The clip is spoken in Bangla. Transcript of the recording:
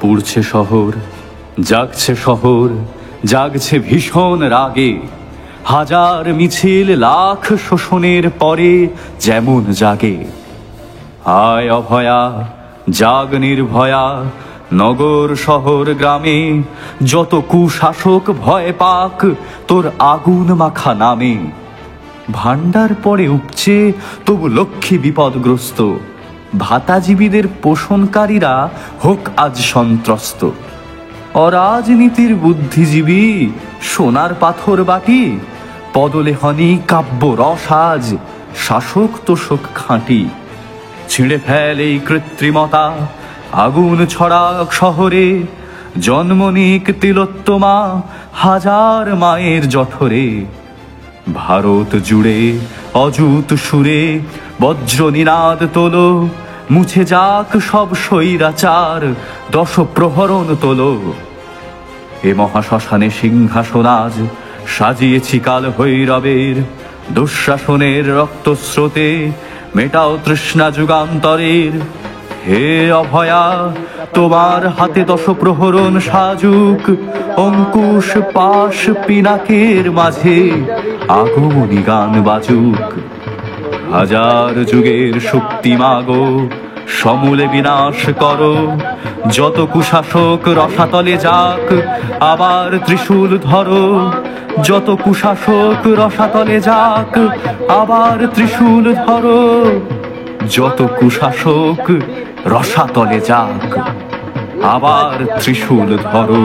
পুড়ছে শহর, জাগছে শহর, জাগছে ভীষণ রাগে। হাজার মিছিল, লাখ শোষণের পরে যেমন জাগে। আয় অভয়া, জাগ নির্ভয়া, নগর শহর গ্রামে। যত কুশাসক ভয় পাক তোর আগুন মাখা নামে। ভান্ডার পরে উপচে তবু লক্ষ্মী বিপদগ্রস্ত। ভাতাজীবীদের পোষণকারীরা হোক আজ সন্ত্রস্ত। অরাজনীতির বুদ্ধিজীবী সোনার পাথর বাকি। পদলেহনী কাব্য রস আজ, শাসক তোষক খাঁটি। ছিঁড়ে ফেল এই কৃত্রিমতা, আগুন ছড়াক শহরে। জন্ম নিক তিলোত্তমা হাজার মায়ের জঠরে। ভারত জুড়ে অযুত সুরে বজ্র নিনাদ তোলো। মুছে যাক সব স্বৈরাচার, দশ প্রহরণ তোলো। এ মহাশ্মশানে সিংহাসন আজ সাজিয়েছি কাল ভৈরবের। দুঃশাসনের রক্তস্রোতে মেটাও তৃষ্ণা যুগান্তরের। হে অভয়া, তোমার হাতে দশ প্রহরণ সাজুক। অঙ্কুশ পাশ পিনাকের মাঝে আগমনী গান বাজুক। হাজার যুগের শক্তি মাগো, সমূলে বিনাশ করো। যত কুশাসক রসাতলে যাক, আবার ত্রিশূল ধরো। যত কুশাসক রসাতলে যাক, আবার ত্রিশূল ধরো। যত কুশাসক রসাতলে যাক, আবার ত্রিশূল ধরো।